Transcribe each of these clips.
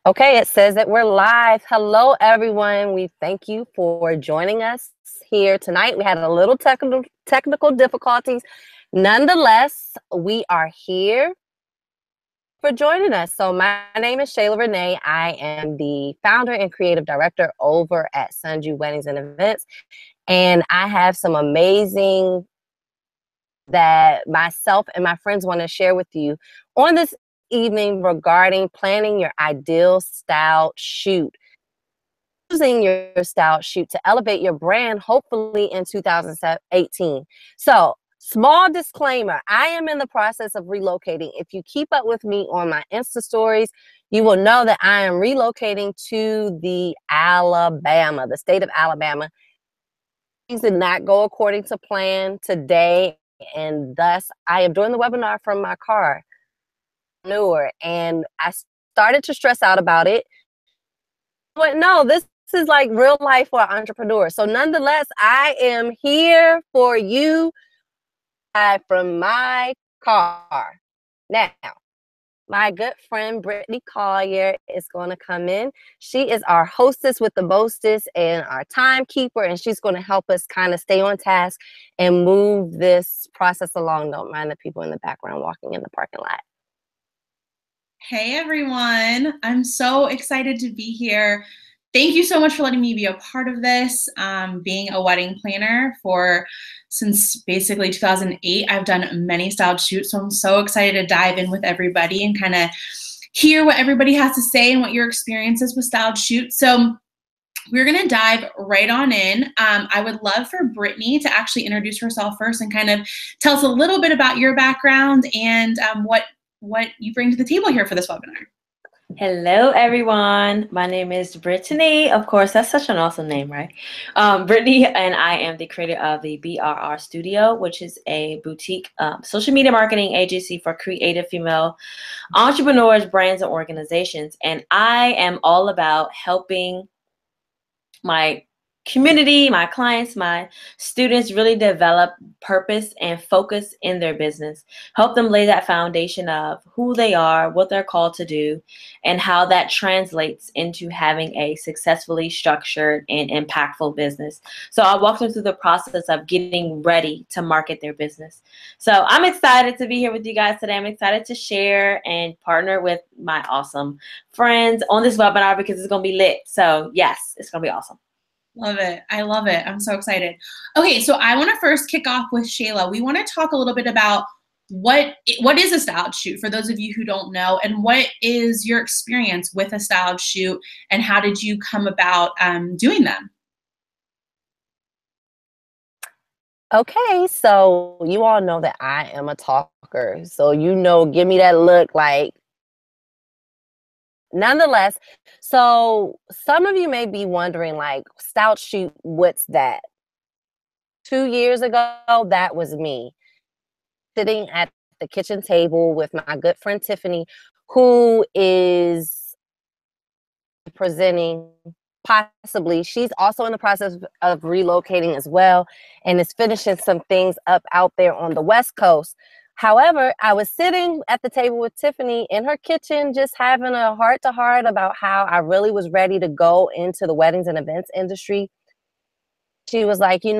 Okay, it says that we're live. Hello, everyone. We thank you for joining us here tonight. We had a little technical difficulties. Nonetheless, we are here for joining us. So my name is Shayla Renee. I am the founder and creative director over at SWE Weddings and Events. And I have some amazing that myself and my friends want to share with you on this evening regarding planning your ideal style shoot. Using your style shoot to elevate your brand, hopefully in 2018. So, small disclaimer, I am in the process of relocating. If you keep up with me on my Insta stories, you will know that I am relocating to the state of Alabama. Things did not go according to plan today, and thus I am doing the webinar from my car. Newer, and I started to stress out about it. But no, this is like real life for entrepreneurs. So nonetheless, I am here for you from my car. Now, my good friend Brittany Collier is going to come in. She is our hostess with the mostest and our timekeeper, and she's going to help us kind of stay on task and move this process along. Don't mind the people in the background walking in the parking lot. Hey everyone, I'm so excited to be here. Thank you so much for letting me be a part of this. Being a wedding planner since basically 2008, I've done many styled shoots, so I'm so excited to dive in with everybody and kind of hear what everybody has to say and what your experience is with styled shoots. So we're gonna dive right on in. I would love for Brittany to actually introduce herself first and kind of tell us a little bit about your background and what you bring to the table here for this webinar. Hello, everyone. My name is Brittany. Of course, that's such an awesome name, right? Brittany, and I am the creator of the BRR Studio, which is a boutique social media marketing agency for creative female entrepreneurs, brands, and organizations. And I am all about helping my community, my clients, my students really develop purpose and focus in their business. Help them lay that foundation of who they are, what they're called to do, and how that translates into having a successfully structured and impactful business. So I walk them through the process of getting ready to market their business. So I'm excited to be here with you guys today. I'm excited to share and partner with my awesome friends on this webinar because it's going to be lit. So yes, it's going to be awesome. Love it. I love it. I'm so excited. Okay, so I want to first kick off with Shayla. We want to talk a little bit about what is a styled shoot for those of you who don't know, and what is your experience with a styled shoot, and how did you come about doing them? Okay, so you all know that I am a talker. So, give me that look like. Nonetheless, so some of you may be wondering, like, style shoot, what's that? 2 years ago, that was me sitting at the kitchen table with my good friend Tiffany, who is presenting. Possibly, she's also in the process of relocating as well and is finishing some things up out there on the West Coast. However, I was sitting at the table with Tiffany in her kitchen, just having a heart to heart about how I really was ready to go into the weddings and events industry. She was like, you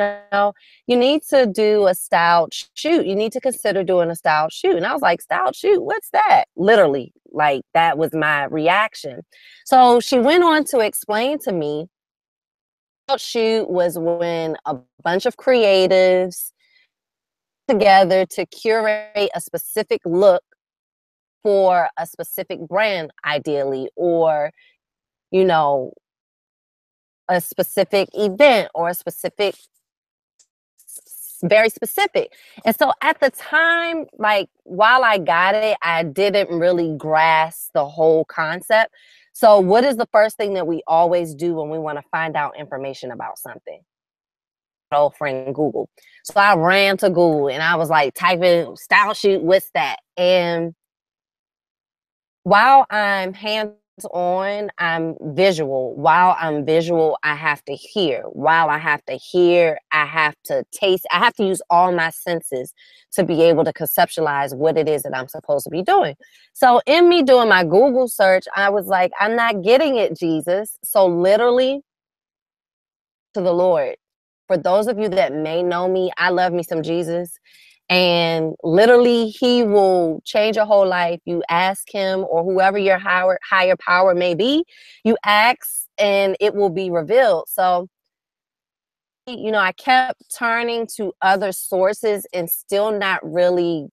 need to do a styled shoot. You need to consider doing a styled shoot. And I was like, styled shoot? What's that? Literally, like, that was my reaction. So she went on to explain to me, styled shoot was when a bunch of creatives together to curate a specific look for a specific brand, ideally, or, a specific event or a specific, very specific. And so at the time, like, while I got it, I didn't really grasp the whole concept. So what is the first thing that we always do when we want to find out information about something? Old friend Google. So I ran to Google and I was like typing style shoot, what's that? And while I'm hand on, I'm visual. While I'm visual, I have to hear. While I have to hear, I have to taste. I have to use all my senses to be able to conceptualize what it is that I'm supposed to be doing. So in me doing my Google search, I was like, I'm not getting it, Jesus. So literally to the Lord. For those of you that may know me, I love me some Jesus. And literally, he will change your whole life. You ask him, or whoever your higher power may be, you ask and it will be revealed. So, I kept turning to other sources and still not really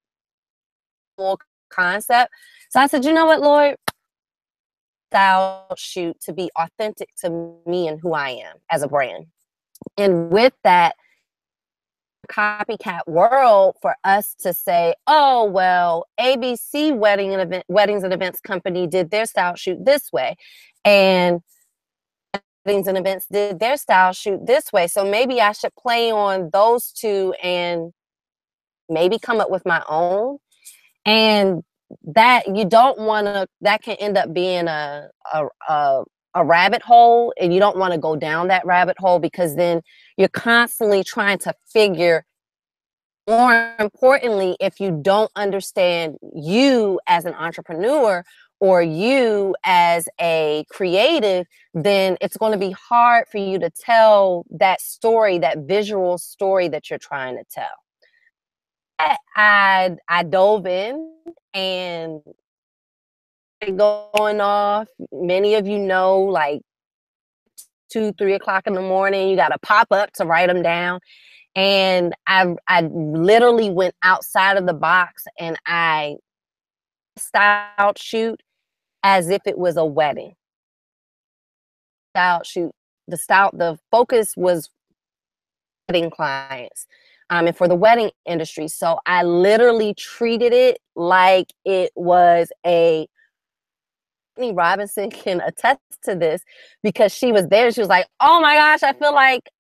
full concept. So I said, you know what, Lord? Style shoot to be authentic to me and who I am as a brand. And with that, copycat world for us to say, oh, well, ABC weddings and events company did their style shoot this way, and weddings and events did their style shoot this way. So maybe I should play on those two and maybe come up with my own. And that you don't want to, that can end up being a rabbit hole, and you don't want to go down that rabbit hole, because then you're constantly trying to figure. More importantly, if you don't understand you as an entrepreneur or you as a creative, then it's going to be hard for you to tell that story, that visual story that you're trying to tell. I dove in and going off. Many of you know, like 2, 3 o'clock in the morning, you got to pop up to write them down. And I literally went outside of the box, and I styled shoot as if it was a wedding. Style shoot. The focus was wedding clients, and for the wedding industry. So I literally treated it like it was a. Whitney Robinson can attest to this, because she was there. She was like, "Oh my gosh, I feel like,"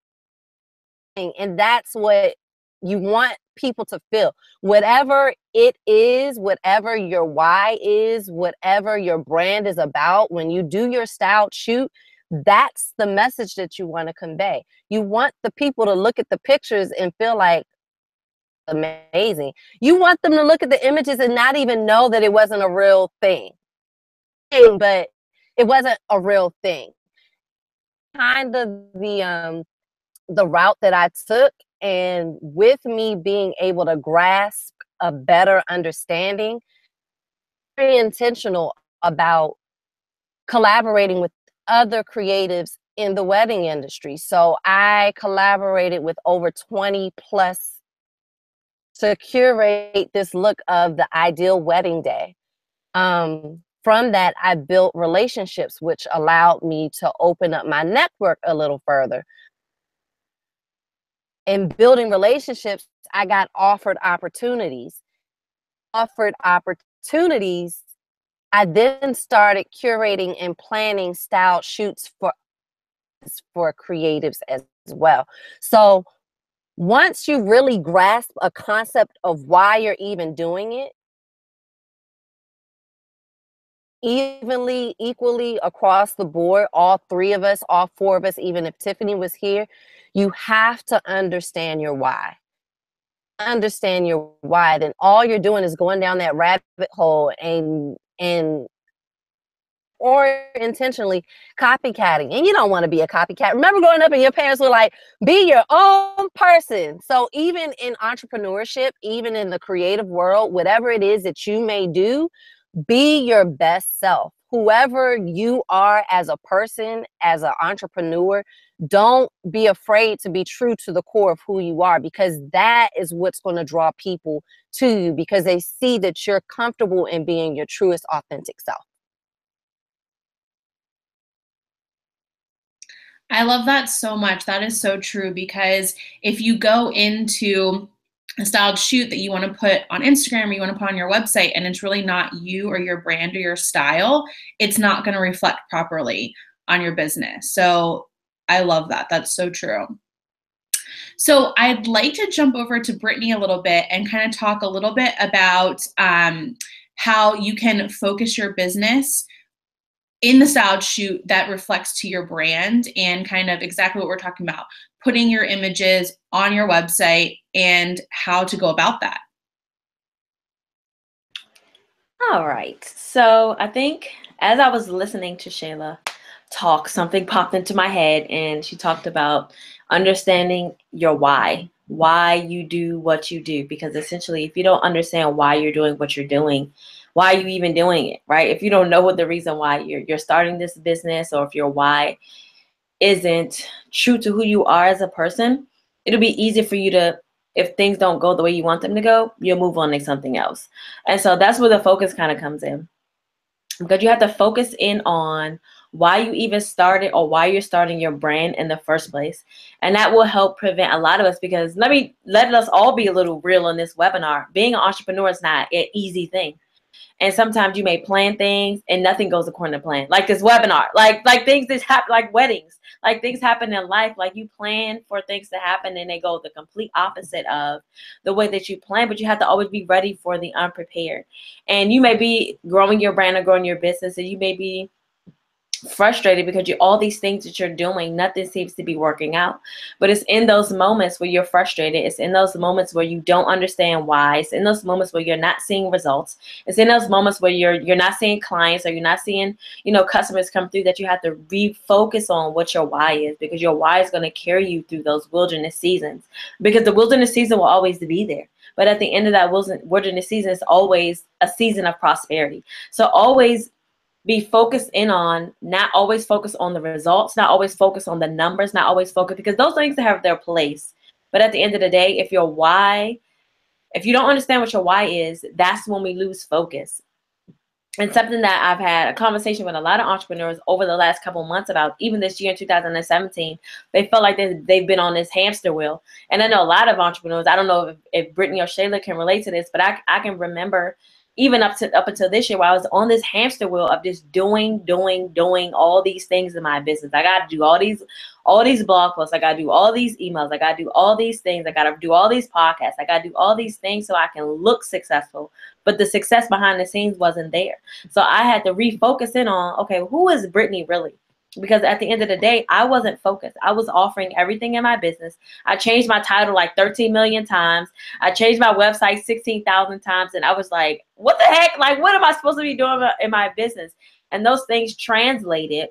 and that's what you want people to feel. Whatever it is, whatever your why is, whatever your brand is about, when you do your style shoot, that's the message that you want to convey. You want the people to look at the pictures and feel like amazing. You want them to look at the images and not even know that it wasn't a real thing. But it wasn't a real thing. Kind of the route that I took, and with me being able to grasp a better understanding, very intentional about collaborating with other creatives in the wedding industry. So I collaborated with over 20 plus to curate this look of the ideal wedding day. From that, I built relationships, which allowed me to open up my network a little further. In building relationships, I got offered opportunities. I then started curating and planning style shoots for creatives as well. So once you really grasp a concept of why you're even doing it, equally across the board, all 3 of us, all 4 of us, even if Tiffany was here, you have to understand your why. Understand your why, then all you're doing is going down that rabbit hole and or intentionally copycatting. And you don't want to be a copycat. Remember growing up and your parents were like, be your own person. So even in entrepreneurship, even in the creative world, whatever it is that you may do, be your best self. Whoever you are as a person, as an entrepreneur, don't be afraid to be true to the core of who you are, because that is what's going to draw people to you, because they see that you're comfortable in being your truest, authentic self. I love that so much. That is so true, because if you go into a styled shoot that you want to put on Instagram or you want to put on your website and it's really not you or your brand or your style, it's not going to reflect properly on your business. So I love that. That's so true. So I'd like to jump over to Brittany a little bit and kind of talk a little bit about how you can focus your business in the styled shoot that reflects to your brand and kind of exactly what we're talking about, putting your images on your website and how to go about that. All right. So I think as I was listening to Shayla talk, something popped into my head, and she talked about understanding your why you do what you do. Because essentially, if you don't understand why you're doing what you're doing, why are you even doing it, right? If you don't know what the reason why you're starting this business, or if your why isn't true to who you are as a person, it'll be easy for you to, if things don't go the way you want them to go, you'll move on to something else. And so that's where the focus kind of comes in, because you have to focus in on why you even started, or why you're starting your brand in the first place. And that will help prevent a lot of us, because let us all be a little real in this webinar. Being an entrepreneur is not an easy thing. And sometimes you may plan things and nothing goes according to plan. Like this webinar, like things that happen, like weddings, like things happen in life. Like you plan for things to happen and they go the complete opposite of the way that you plan. But you have to always be ready for the unprepared. And you may be growing your brand or growing your business, and you may be frustrated because all these things that you're doing, nothing seems to be working out. But it's in those moments where you're frustrated. It's in those moments where you don't understand why. It's in those moments where you're not seeing results. It's in those moments where you're not seeing clients, or you're not seeing, customers come through, that you have to refocus on what your why is, because your why is going to carry you through those wilderness seasons, because the wilderness season will always be there. But at the end of that wilderness season, it's always a season of prosperity. So always be focused in on, not always focus on the results, not always focus on the numbers, not always focus, because those things have their place. But at the end of the day, if you don't understand what your why is, that's when we lose focus. And something that I've had a conversation with a lot of entrepreneurs over the last couple months about, even this year in 2017, they felt like they've been on this hamster wheel. And I know a lot of entrepreneurs, I don't know if Brittany or Shayla can relate to this, but I can remember even up until this year, where I was on this hamster wheel of just doing all these things in my business. I got to do all these blog posts. I got to do all these emails. I got to do all these things. I got to do all these podcasts. I got to do all these things so I can look successful. But the success behind the scenes wasn't there. So I had to refocus in on, okay, who is Brittany really? Because at the end of the day, I wasn't focused. I was offering everything in my business. I changed my title like 13 million times. I changed my website 16,000 times. And I was like, what the heck? Like, what am I supposed to be doing in my business? And those things translated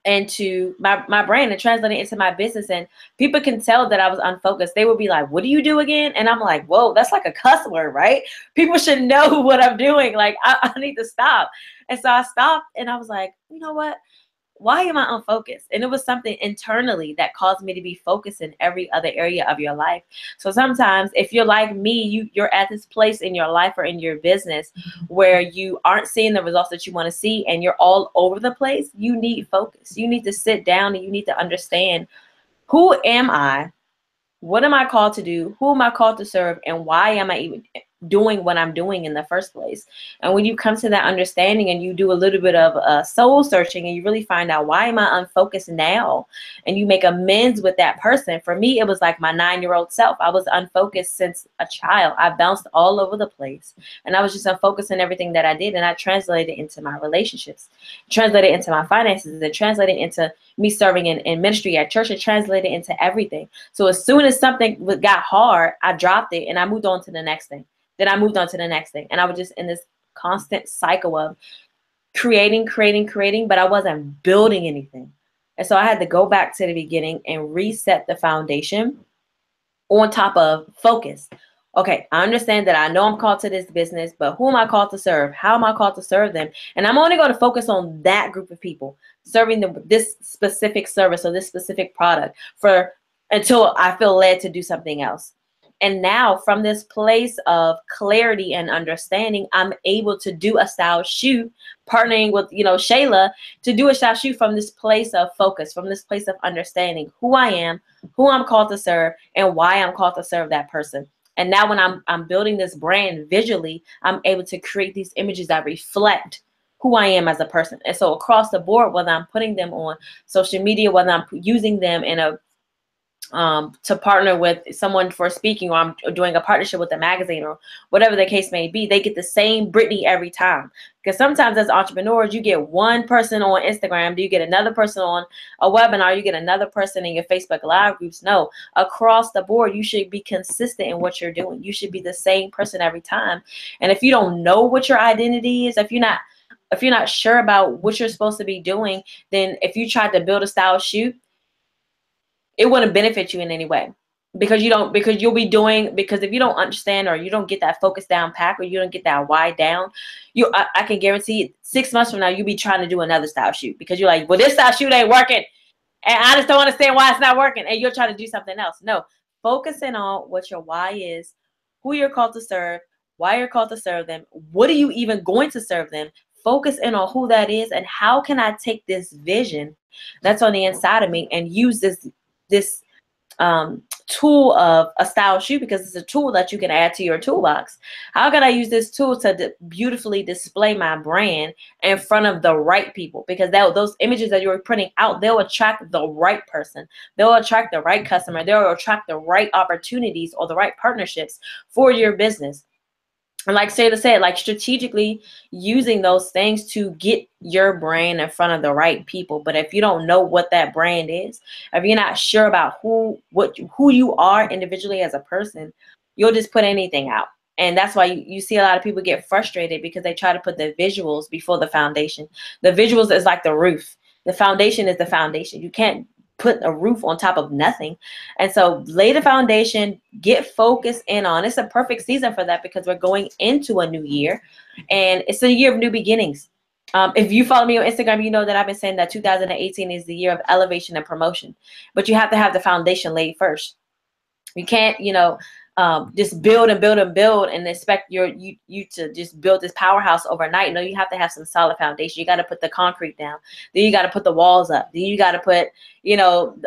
into my brand and translated into my business. And people can tell that I was unfocused. They would be like, what do you do again? And I'm like, whoa, that's like a cuss word, right? People should know what I'm doing. Like, I need to stop. And so I stopped, and I was like, you know what? Why am I unfocused? And it was something internally that caused me to be focused in every other area of your life. So sometimes if you're like me, you're at this place in your life or in your business where you aren't seeing the results that you want to see, and you're all over the place. You need focus. You need to sit down, and you need to understand, who am I? What am I called to do? Who am I called to serve? And why am I even doing what I'm doing in the first place? And when you come to that understanding, and you do a little bit of soul searching, and you really find out, why am I unfocused now? And you make amends with that person. For me, it was like my 9-year-old self. I was unfocused since a child. I bounced all over the place, and I was just unfocused in everything that I did. And I translated into my relationships, translated into my finances, and translated into me serving in ministry at church. It translated into everything. So as soon as something got hard, I dropped it and I moved on to the next thing. Then I moved on to the next thing. And I was just in this constant cycle of creating, but I wasn't building anything. And so I had to go back to the beginning and reset the foundation on top of focus. Okay, I understand that I know I'm called to this business, but who am I called to serve? How am I called to serve them? And I'm only going to focus on that group of people, serving them this specific service or this specific product until I feel led to do something else. And now, from this place of clarity and understanding, I'm able to do a style shoot, partnering with, Shayla, to do a style shoot from this place of focus, from this place of understanding who I am, who I'm called to serve, and why I'm called to serve that person. And now when I'm building this brand visually, I'm able to create these images that reflect who I am as a person. And so across the board, whether I'm putting them on social media, whether I'm using them in a to partner with someone for speaking, or I'm doing a partnership with a magazine or whatever the case may be, they get the same Brittany every time. Because sometimes as entrepreneurs, you get one person on Instagram, do you get another person on a webinar, you get another person in your Facebook Live groups? No, across the board, you should be consistent in what you're doing. You should be the same person every time. And if you don't know what your identity is, if you're not sure about what you're supposed to be doing, then if you try to build a style shoot, it wouldn't benefit you in any way, because you'll be doing, because if you don't understand, or you don't get that focus down pack, or you don't get that why down, I can guarantee 6 months from now, you'll be trying to do another style shoot because you're like, well, this style shoot ain't working and I just don't understand why it's not working. And you're trying to do something else. No, focusing on what your why is, who you're called to serve, why you're called to serve them, what are you even going to serve them? Focus in on who that is, and how can I take this vision that's on the inside of me and use this tool of a style shoot, because it's a tool that you can add to your toolbox. How can I use this tool to beautifully display my brand in front of the right people? Because those images that you're putting out, they'll attract the right person. They'll attract the right customer. They'll attract the right opportunities or the right partnerships for your business. And like Shayla said, like strategically using those things to get your brand in front of the right people. But if you don't know what that brand is, if you're not sure about who you are individually as a person, you'll just put anything out. And that's why you see a lot of people get frustrated, because they try to put the visuals before the foundation. The visuals is like the roof. The foundation is the foundation. You can't put a roof on top of nothing. And so lay the foundation, get focused in on. It's a perfect season for that, because we're going into a new year, and it's a year of new beginnings. If you follow me on Instagram, you know that I've been saying that 2018 is the year of elevation and promotion, but you have to have the foundation laid first. You can't, just build and build and build and expect you to just build this powerhouse overnight. No, you have to have some solid foundation. You got to put the concrete down. Then you got to put the walls up. Then you got to put,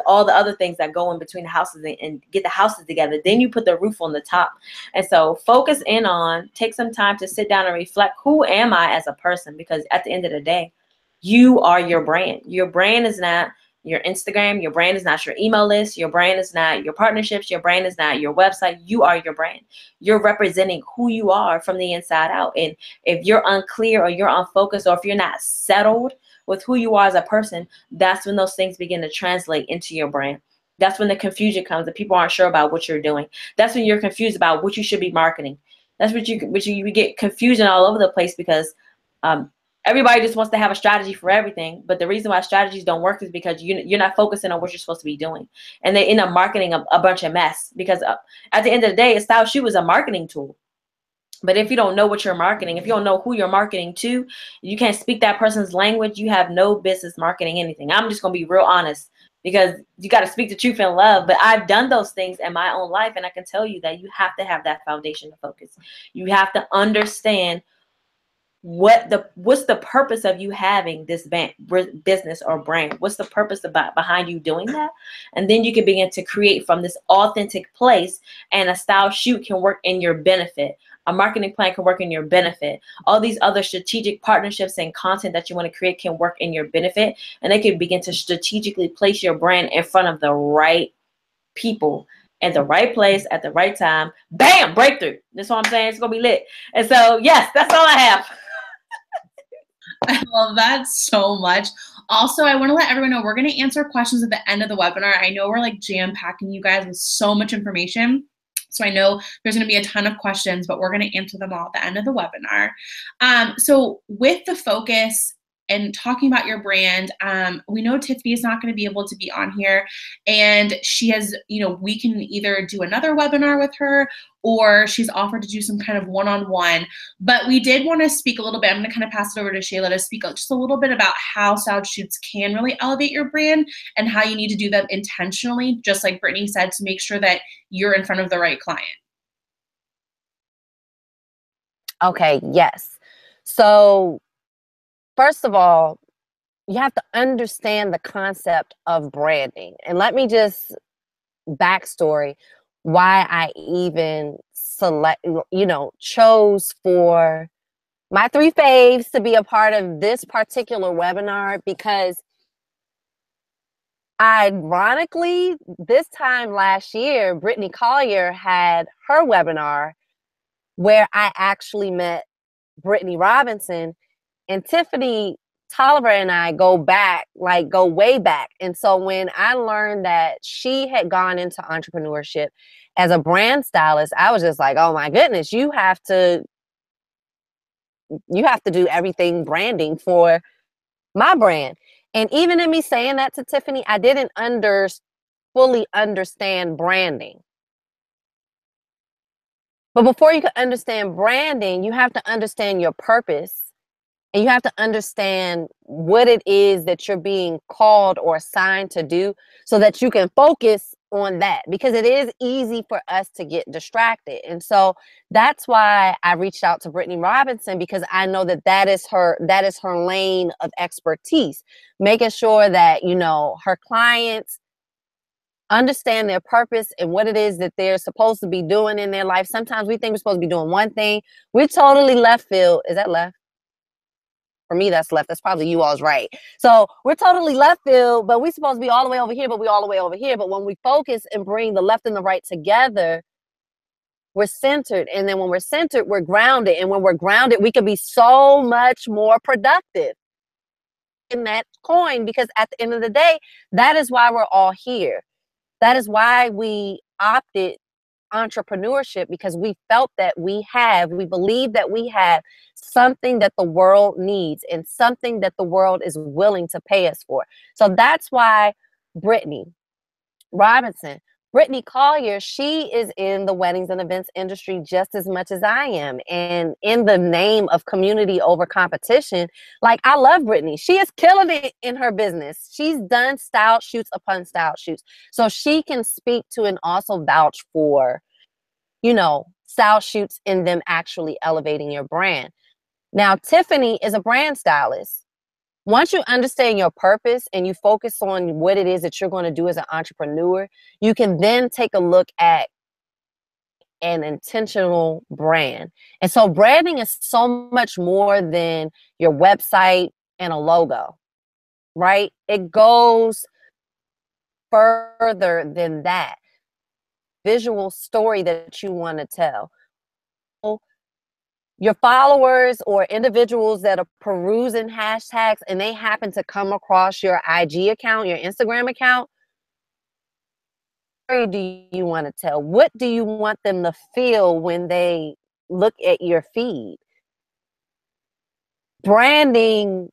all the other things that go in between the houses and get the houses together. Then you put the roof on the top. And so focus in on, take some time to sit down and reflect, who am I as a person? Because at the end of the day, you are your brand. Your brand is not your Instagram, your brand is not your email list, your brand is not your partnerships, your brand is not your website. You are your brand. You're representing who you are from the inside out. And if you're unclear, or you're unfocused, or if you're not settled with who you are as a person, that's when those things begin to translate into your brand. That's when the confusion comes, and people aren't sure about what you're doing. That's when you're confused about what you should be marketing. That's what you get confusion all over the place, because everybody just wants to have a strategy for everything. But the reason why strategies don't work is because you're not focusing on what you're supposed to be doing. And they end up marketing a bunch of mess, because at the end of the day, a style shoe is a marketing tool. But if you don't know what you're marketing, if you don't know who you're marketing to, you can't speak that person's language, you have no business marketing anything. I'm just going to be real honest, because you got to speak the truth in love. But I've done those things in my own life, and I can tell you that you have to have that foundation to focus. You have to understand what's the purpose of you having this business or brand. What's the purpose behind you doing that? And then you can begin to create from this authentic place, and a style shoot can work in your benefit. A marketing plan can work in your benefit. All these other strategic partnerships and content that you want to create can work in your benefit, and they can begin to strategically place your brand in front of the right people at the right place at the right time. Bam, breakthrough. That's what I'm saying. It's gonna be lit. And so yes, that's all I have. I love that so much. Also, I want to let everyone know we're going to answer questions at the end of the webinar. I know we're like jam-packing you guys with so much information. So I know there's going to be a ton of questions, but we're going to answer them all at the end of the webinar. So with the focus and talking about your brand, we know Tiffany is not going to be able to be on here, and she has, we can either do another webinar with her, or she's offered to do some kind of one-on-one. But we did want to speak a little bit. I'm going to kind of pass it over to Shayla to speak just a little bit about how style shoots can really elevate your brand, and how you need to do them intentionally, just like Brittany said, to make sure that you're in front of the right client. Okay, yes. So first of all, you have to understand the concept of branding. And let me just backstory why I even chose for my 3 faves to be a part of this particular webinar, because Ironically, this time last year, Brittany Collier had her webinar where I actually met Brittany Robinson, and Tiffany Tolliver and I go way back. And so when I learned that she had gone into entrepreneurship as a brand stylist, I was just like, oh my goodness, you have to do everything branding for my brand. And even in me saying that to Tiffany, I didn't fully understand branding. But before you can understand branding, you have to understand your purpose, and you have to understand what it is that you're being called or assigned to do so that you can focus on that, because it is easy for us to get distracted. And so that's why I reached out to Brittany Robinson, because I know that is her lane of expertise, making sure that, you know, her clients understand their purpose and what it is that they're supposed to be doing in their life. Sometimes we think we're supposed to be doing one thing. We're totally left field. Is that left? For me, that's left. That's probably you all's right. So we're totally left field, but we're supposed to be all the way over here, but we're all the way over here. But when we focus and bring the left and the right together, we're centered. And then when we're centered, we're grounded. And when we're grounded, we can be so much more productive in that coin, because at the end of the day, that is why we're all here. That is why we opted entrepreneurship, because we felt that we believe that we have something that the world needs and something that the world is willing to pay us for. So that's why Brittany Robinson, Brittany Collier, she is in the weddings and events industry just as much as I am. And in the name of community over competition, like, I love Brittany. She is killing it in her business. She's done style shoots upon style shoots. So she can speak to and also vouch for, you know, style shoots and them actually elevating your brand. Now, Tiffany is a brand stylist. Once you understand your purpose and you focus on what it is that you're going to do as an entrepreneur, you can then take a look at an intentional brand. And so branding is so much more than your website and a logo, right? It goes further than that. Visual story that you want to tell. Your followers or individuals that are perusing hashtags and they happen to come across your IG account, your Instagram account, what story do you want to tell? What do you want them to feel when they look at your feed? Branding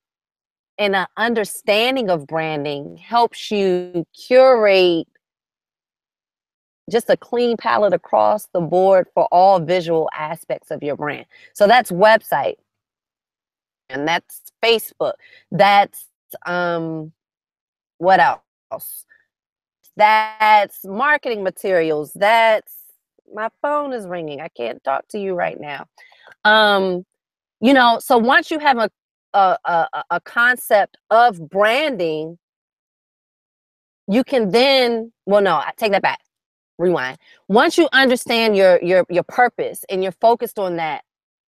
and an understanding of branding helps you curate just a clean palette across the board for all visual aspects of your brand. So that's website, and that's Facebook. That's what else? That's marketing materials. That's, my phone is ringing. I can't talk to you right now. You know, so once you have a concept of branding, you can then, well, no, I take that back. Rewind. Once you understand your purpose and you're focused on that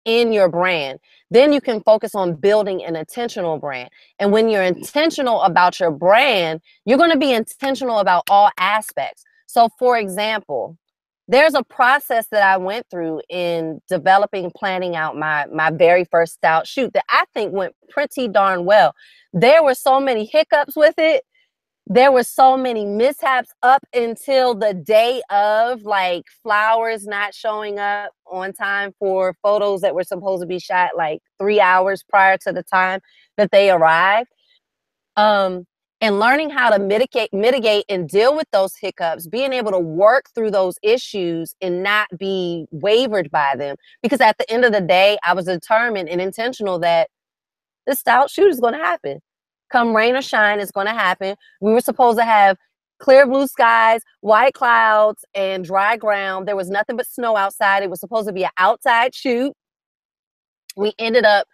in your brand, then you can focus on building an intentional brand. And when you're intentional about your brand, you're going to be intentional about all aspects. So for example, there's a process that I went through in developing, planning out my very first style shoot that I think went pretty darn well. There were so many hiccups with it. There were so many mishaps up until the day of, like flowers not showing up on time for photos that were supposed to be shot like 3 hours prior to the time that they arrived. And learning how to mitigate and deal with those hiccups, being able to work through those issues and not be wavered by them. Because at the end of the day, I was determined and intentional that this style shoot is going to happen. Come rain or shine, it's going to happen. We were supposed to have clear blue skies, white clouds, and dry ground. There was nothing but snow outside. It was supposed to be an outside shoot. We ended up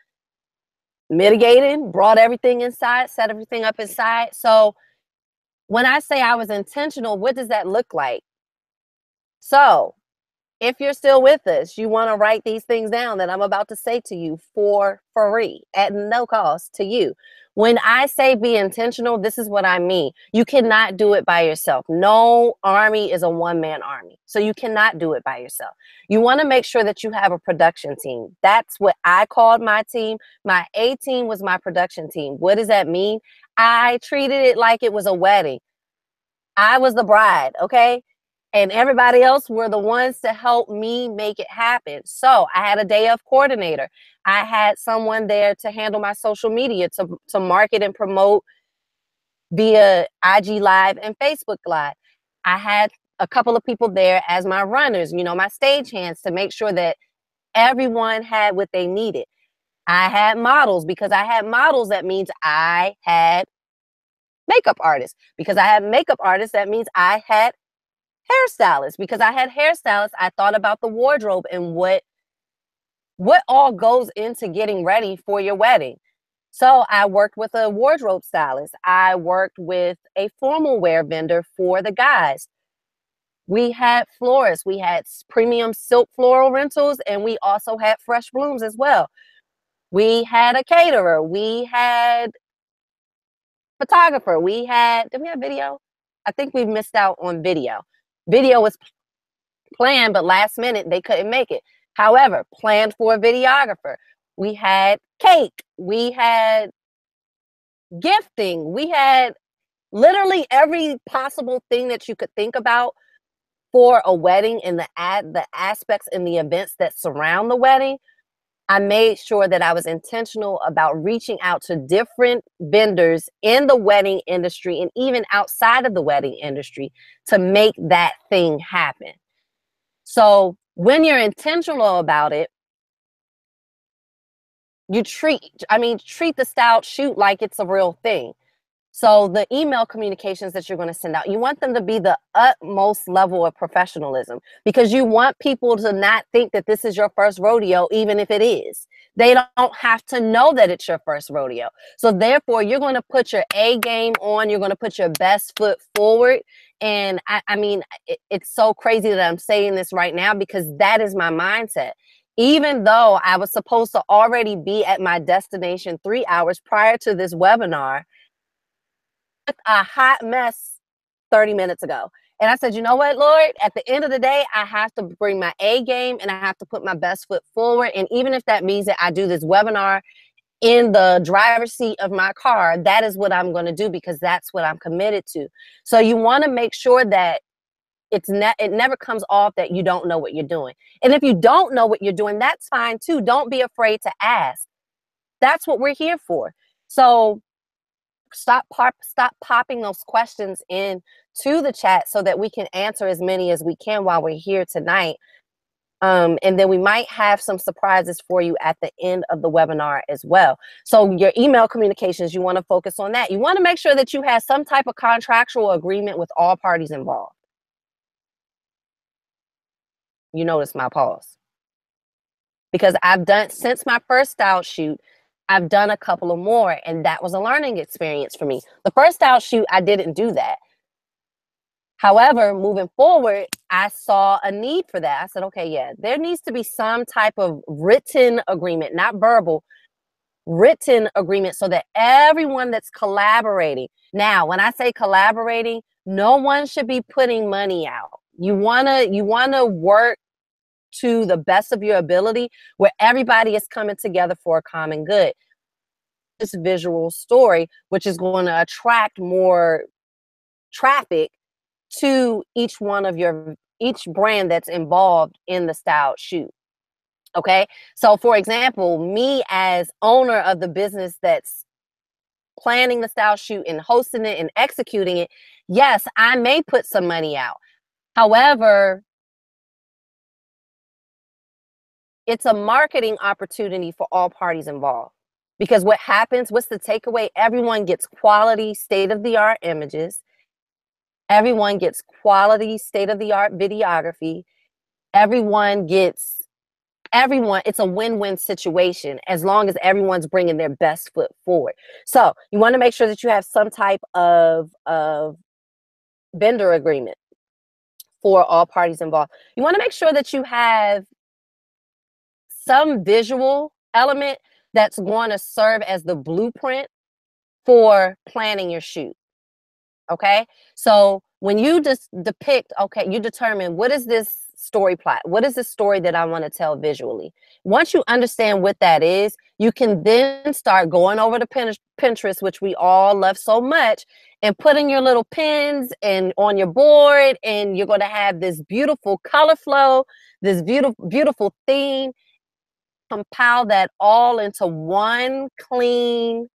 mitigating, brought everything inside, set everything up inside. So when I say I was intentional, what does that look like? So if you're still with us, you want to write these things down that I'm about to say to you for free at no cost to you. When I say be intentional, this is what I mean. You cannot do it by yourself. No army is a one-man army. So you cannot do it by yourself. You want to make sure that you have a production team. That's what I called my team. My A team was my production team. What does that mean? I treated it like it was a wedding. I was the bride, okay? And everybody else were the ones to help me make it happen. So I had a day of coordinator. I had someone there to handle my social media, to market and promote via IG Live and Facebook Live. I had a couple of people there as my runners, you know, my stagehands, to make sure that everyone had what they needed. I had models. Because I had models, that means I had makeup artists. Because I had makeup artists, that means I had hairstylists. Because I had hairstylists, I thought about the wardrobe and what all goes into getting ready for your wedding. So I worked with a wardrobe stylist. I worked with a formal wear vendor for the guys. We had florists. We had premium silk floral rentals, and we also had fresh blooms as well. We had a caterer. We had photographer. Did we have video? I think we missed out on video. Video was planned, but last minute they couldn't make it. However, planned for a videographer. We had cake. We had gifting. We had literally every possible thing that you could think about for a wedding, and the aspects and the events that surround the wedding. I made sure that I was intentional about reaching out to different vendors in the wedding industry and even outside of the wedding industry to make that thing happen. So when you're intentional about it, you treat the style shoot like it's a real thing. So the email communications that you're going to send out, you want them to be the utmost level of professionalism, because you want people to not think that this is your first rodeo, even if it is. They don't have to know that it's your first rodeo. So therefore, you're going to put your A game on. You're going to put your best foot forward. And it's so crazy that I'm saying this right now, because that is my mindset. Even though I was supposed to already be at my destination 3 hours prior to this webinar, a hot mess 30 minutes ago. And I said, you know what, Lord, at the end of the day, I have to bring my A game and I have to put my best foot forward. And even if that means that I do this webinar in the driver's seat of my car, that is what I'm going to do, because that's what I'm committed to. So you want to make sure that it never comes off that you don't know what you're doing. And if you don't know what you're doing, that's fine too. Don't be afraid to ask. That's what we're here for. So stop popping those questions in to the chat so that we can answer as many as we can while we're here tonight. And then we might have some surprises for you at the end of the webinar as well. So your email communications, you want to focus on that. You want to make sure that you have some type of contractual agreement with all parties involved. You notice my pause. Because since my first style shoot, I've done a couple of more, and that was a learning experience for me. The first style shoot, I didn't do that. However, moving forward, I saw a need for that. I said, okay, yeah, there needs to be some type of written agreement, not verbal, written agreement, so that everyone that's collaborating. Now, when I say collaborating, no one should be putting money out. You wanna work to the best of your ability, where everybody is coming together for a common good. This visual story, which is going to attract more traffic to each brand that's involved in the style shoot. Okay. So for example, me as owner of the business that's planning the style shoot and hosting it and executing it, yes, I may put some money out. However, it's a marketing opportunity for all parties involved. Because what's the takeaway? Everyone gets quality, state-of-the-art images. Everyone gets quality, state-of-the-art videography. It's a win-win situation as long as everyone's bringing their best foot forward. So you want to make sure that you have some type of vendor agreement for all parties involved. You want to make sure that you have some visual element that's going to serve as the blueprint for planning your shoot. Okay. So when you just depict, okay, you determine what is this story plot? What is the story that I want to tell visually? Once you understand what that is, you can then start going over to Pinterest, which we all love so much, and putting your little pins and on your board, and you're going to have this beautiful color flow, this beautiful theme. Compile that all into one clean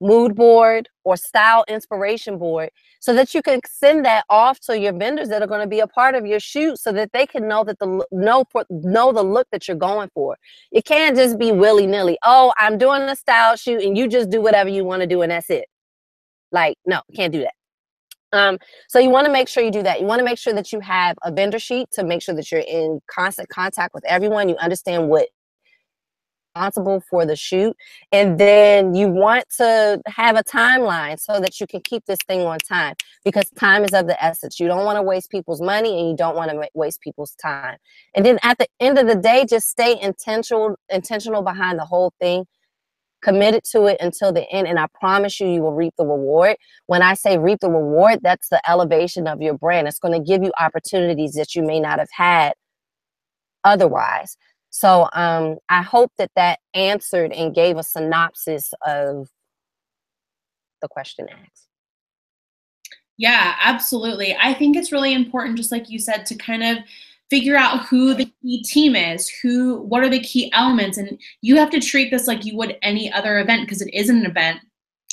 mood board or style inspiration board, so that you can send that off to your vendors that are going to be a part of your shoot, so that they can know that know the look that you're going for. It can't just be willy-nilly. Oh, I'm doing a style shoot and you just do whatever you want to do and that's it. Like, no, can't do that. So you want to make sure you do that. You want to make sure that you have a vendor sheet to make sure that you're in constant contact with everyone. You understand what responsible for the shoot, and then you want to have a timeline so that you can keep this thing on time, because time is of the essence. You don't want to waste people's money and you don't want to waste people's time. And then at the end of the day, just stay intentional behind the whole thing, committed to it until the end, and I promise you, you will reap the reward. When I say reap the reward, that's the elevation of your brand. It's going to give you opportunities that you may not have had otherwise. So I hope that answered and gave a synopsis of the question asked. Yeah, absolutely. I think it's really important, just like you said, to kind of figure out who the key team is, what are the key elements, and you have to treat this like you would any other event, because it is an event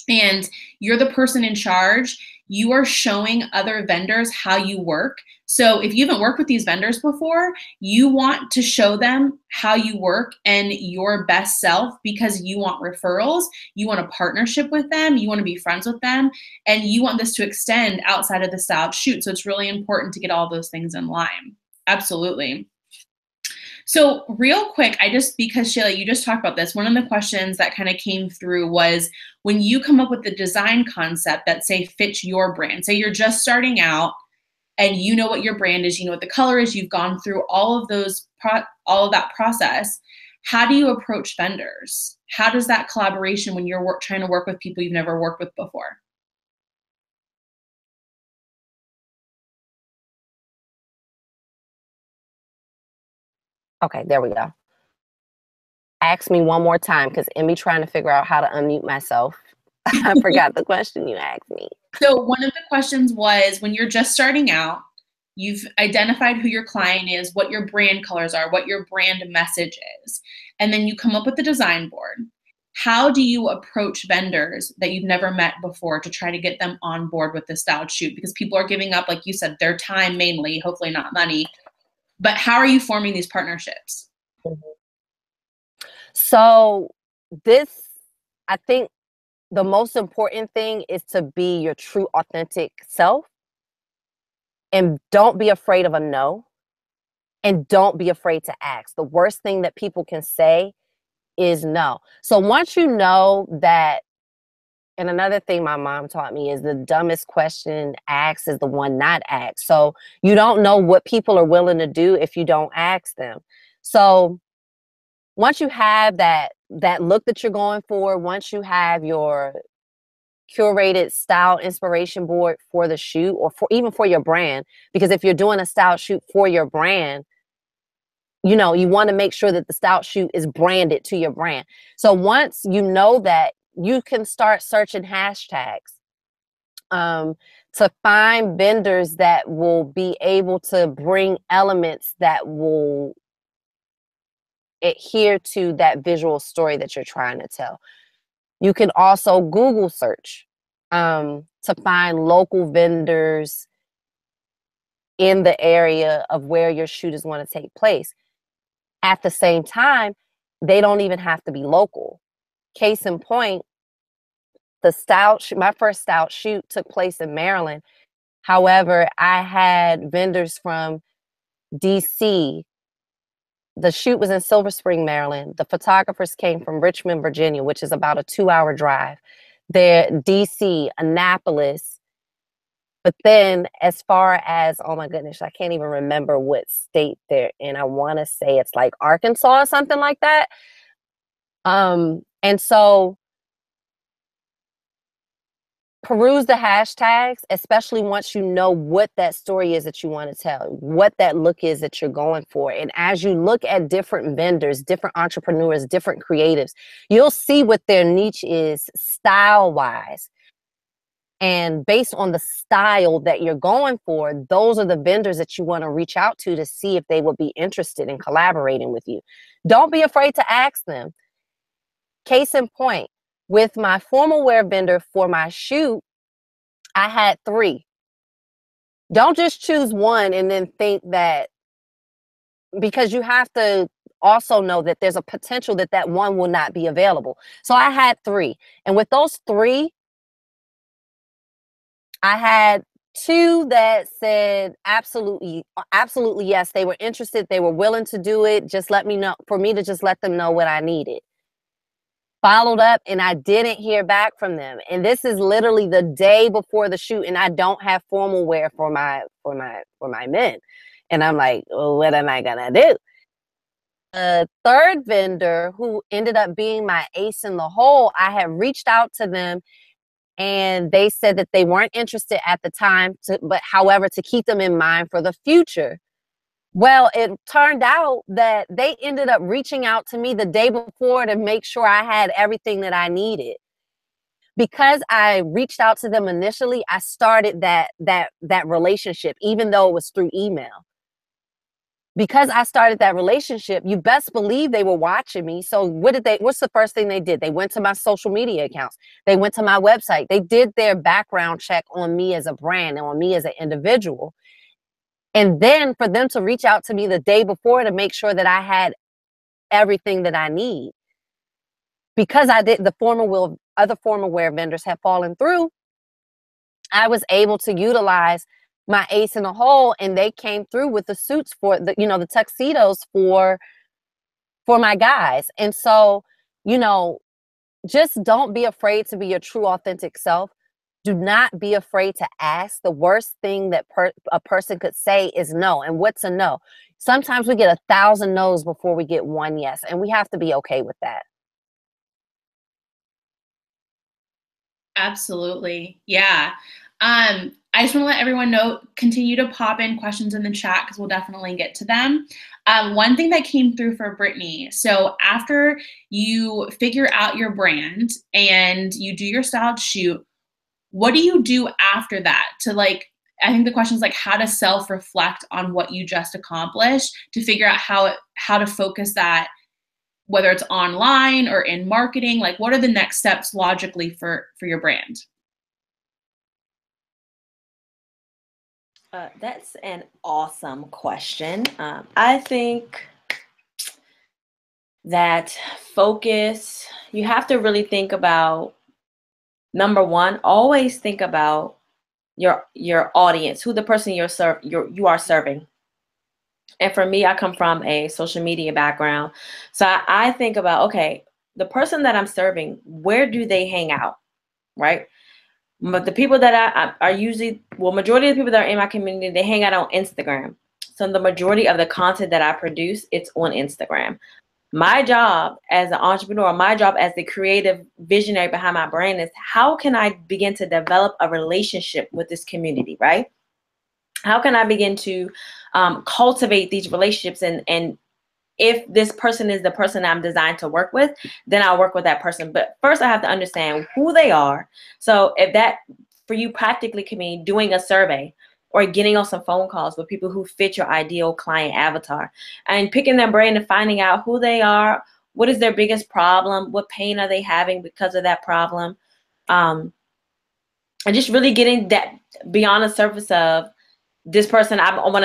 and you're the person in charge. You are showing other vendors how you work. So if you haven't worked with these vendors before, you want to show them how you work and your best self, because you want referrals, you want a partnership with them, you want to be friends with them, and you want this to extend outside of the styled shoot. So it's really important to get all those things in line. Absolutely. So real quick, because Shayla, you just talked about this, one of the questions that kind of came through was, when you come up with the design concept that, say, fits your brand, say you're just starting out and you know what your brand is, you know what the color is, you've gone through all of that process, how do you approach vendors? How does that collaboration, when you're trying to work with people you've never worked with before? Okay, there we go. Ask me one more time, because in me trying to figure out how to unmute myself, I forgot the question you asked me. So one of the questions was, when you're just starting out, you've identified who your client is, what your brand colors are, what your brand message is, and then you come up with the design board. How do you approach vendors that you've never met before to try to get them on board with the styled shoot? Because people are giving up, like you said, their time mainly, hopefully not money. But how are you forming these partnerships? So I think the most important thing is to be your true, authentic self, and don't be afraid of a no, and don't be afraid to ask. The worst thing that people can say is no. So once you know that, and another thing my mom taught me is the dumbest question asked is the one not asked. So you don't know what people are willing to do if you don't ask them. So once you have that look that you're going for, once you have your curated style inspiration board for the shoot, or even for your brand, because if you're doing a style shoot for your brand, you want to make sure that the style shoot is branded to your brand. So once you know that, you can start searching hashtags to find vendors that will be able to bring elements that will adhere to that visual story that you're trying to tell. You can also Google search to find local vendors in the area of where your shoot is going to take place. At the same time, they don't even have to be local. Case in point, my first style shoot took place in Maryland. However, I had vendors from DC. The shoot was in Silver Spring, Maryland. The photographers came from Richmond, Virginia, which is about a 2-hour drive. They're DC, Annapolis. But then as far as, oh my goodness, I can't even remember what state they're in. I want to say it's like Arkansas or something like that. And so peruse the hashtags, especially once you know what that story is that you want to tell, what that look is that you're going for. And as you look at different vendors, different entrepreneurs, different creatives, you'll see what their niche is style-wise. And based on the style that you're going for, those are the vendors that you want to reach out to see if they would be interested in collaborating with you. Don't be afraid to ask them. Case in point, with my formal wear vendor for my shoot, I had 3. Don't just choose one and then think that, because you have to also know that there's a potential that that one will not be available. So I had 3. And with those 3, I had 2 that said absolutely, absolutely yes. They were interested. They were willing to do it. Just let me know, for me to just let them know what I needed. Followed up, and I didn't hear back from them. And this is literally the day before the shoot, and I don't have formal wear for my men. And I'm like, well, what am I gonna do? The third vendor, who ended up being my ace in the hole, I had reached out to them, and they said that they weren't interested at the time, but however, to keep them in mind for the future. Well, it turned out that they ended up reaching out to me the day before to make sure I had everything that I needed. Because I reached out to them initially, I started that relationship, even though it was through email. Because I started that relationship, you best believe they were watching me. So what's the first thing they did? They went to my social media accounts. They went to my website. They did their background check on me as a brand and on me as an individual. And then for them to reach out to me the day before to make sure that I had everything that I need. Because I did other formal wear vendors had fallen through, I was able to utilize my ace in the hole, and they came through with the suits for the tuxedos for my guys. And so, just don't be afraid to be your true authentic self. Do not be afraid to ask. The worst thing that a person could say is no. And what's a no? Sometimes we get 1,000 no's before we get 1 yes, and we have to be okay with that. Absolutely. Yeah. I just want to let everyone know, continue to pop in questions in the chat because we'll definitely get to them. One thing that came through for Brittany, so after you figure out your brand and you do your styled shoot, what do you do after that to I think the question is how to self-reflect on what you just accomplished to figure out how to focus that, whether it's online or in marketing. What are the next steps logically for your brand? That's an awesome question. I think that focus, you have to really think about, number one, always think about your audience, who the person you are serving. And for me, I come from a social media background. So I think about, okay, the person that I'm serving, where do they hang out, right? But the people that I are usually, majority of the people that are in my community, they hang out on Instagram. So the majority of the content that I produce, it's on Instagram. My job as an entrepreneur, my job as the creative visionary behind my brand is, how can I begin to develop a relationship with this community, right? How can I begin to cultivate these relationships? And if this person is the person I'm designed to work with, then I'll work with that person. But first I have to understand who they are. So if that for you practically can mean doing a survey or getting on some phone calls with people who fit your ideal client avatar and picking their brain and finding out who they are, what is their biggest problem, what pain are they having because of that problem, and just really getting that beyond the surface of, this person I want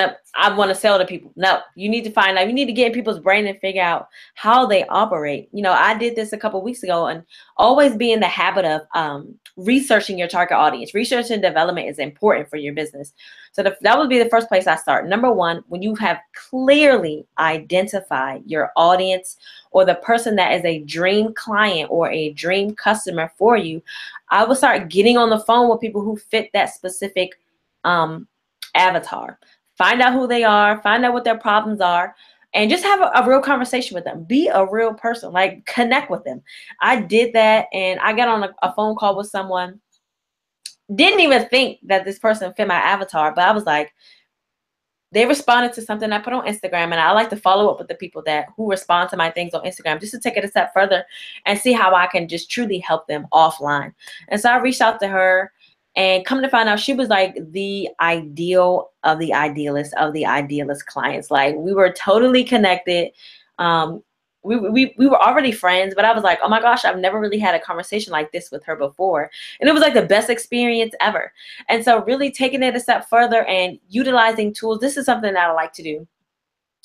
to sell to people. No, you need to find out. You need to get in people's brain and figure out how they operate. I did this a couple of weeks ago, and always be in the habit of researching your target audience. Research and development is important for your business. So that would be the first place I start. Number one, when you have clearly identified your audience or the person that is a dream client or a dream customer for you, I would start getting on the phone with people who fit that specific avatar. Find out who they are, find out what their problems are, and just have a real conversation with them. Be a real person, connect with them. I did that, and I got on a phone call with someone didn't even think that this person fit my avatar, but I was like, they responded to something I put on Instagram, and I like to follow up with the people who respond to my things on Instagram just to take it a step further and see how I can just truly help them offline. And so I reached out to her, and come to find out, she was like the ideal of the idealist clients. Like, we were totally connected. We were already friends, but I was like, oh my gosh, I've never really had a conversation like this with her before. And it was like the best experience ever. And so really taking it a step further and utilizing tools, this is something that I like to do.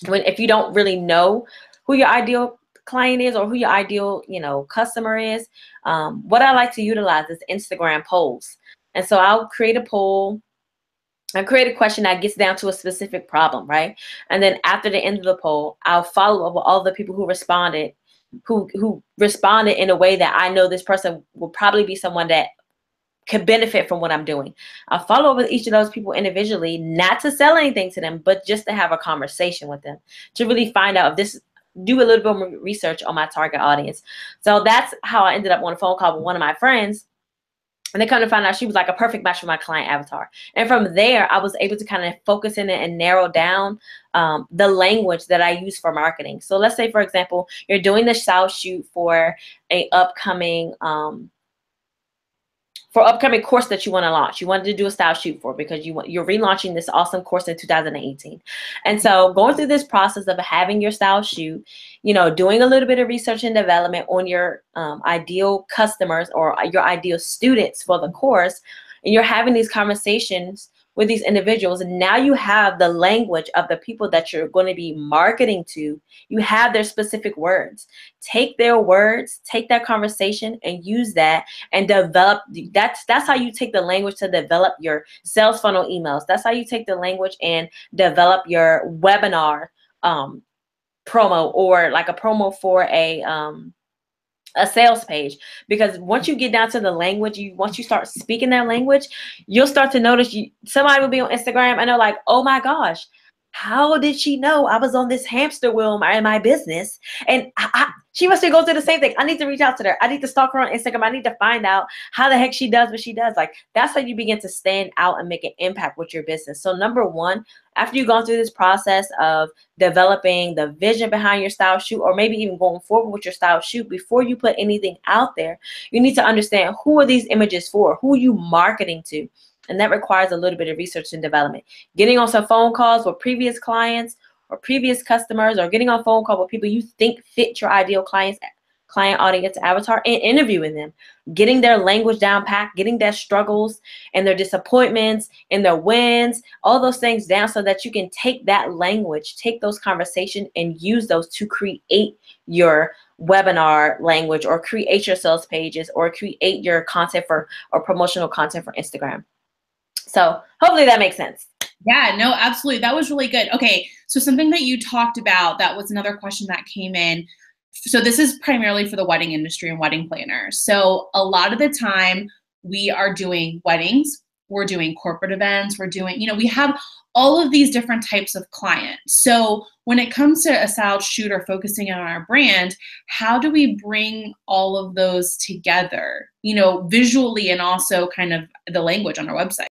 If you don't really know who your ideal client is or who your ideal, customer is, what I like to utilize is Instagram polls. And so I'll create a poll. I create a question that gets down to a specific problem, right? And then after the end of the poll, I'll follow up with all the people who responded, who responded in a way that I know this person will probably be someone that could benefit from what I'm doing. I'll follow up with each of those people individually, not to sell anything to them, but just to have a conversation with them, to really find out do a little bit more research on my target audience. So that's how I ended up on a phone call with one of my friends. And they kind of found out she was like a perfect match for my client avatar. And from there, I was able to kind of focus in and narrow down the language that I use for marketing. So let's say, for example, you're doing the style shoot for a upcoming course that you want to launch. You wanted to do a style shoot for because you're relaunching this awesome course in 2018. And so going through this process of having your style shoot, doing a little bit of research and development on your ideal customers or your ideal students for the course, and you're having these conversations with these individuals, and now you have the language of the people that you're going to be marketing to. You have their specific words. Take their words, take that conversation and use that and develop. That's how you take the language to develop your sales funnel emails. That's how you take the language and develop your webinar promo, or like a promo for a sales page. Because once you get down to the language, once you start speaking that language, you'll start to notice somebody will be on Instagram and they're like, oh my gosh, how did she know I was on this hamster wheel in my business? And she must be going through the same thing. I need to reach out to her. I need to stalk her on Instagram. I need to find out how the heck she does what she does. Like, that's how you begin to stand out and make an impact with your business. So number one, after you've gone through this process of developing the vision behind your style shoot, or maybe even going forward with your style shoot, before you put anything out there, you need to understand, who are these images for? Who are you marketing to? And that requires a little bit of research and development. Getting on some phone calls with previous clients or previous customers, or getting on phone call with people you think fit your ideal client audience avatar, and interviewing them, getting their language down pat, getting their struggles and their disappointments and their wins, all those things down, so that you can take that language, take those conversations and use those to create your webinar language, or create your sales pages, or create your content or promotional content for Instagram. So hopefully that makes sense. Yeah, no, absolutely. That was really good. Okay, so something that you talked about, that was another question that came in. So this is primarily for the wedding industry and wedding planners. So a lot of the time we are doing weddings, we're doing corporate events, we're doing, we have all of these different types of clients. So when it comes to a style shoot or focusing on our brand, how do we bring all of those together, visually, and also kind of the language on our website?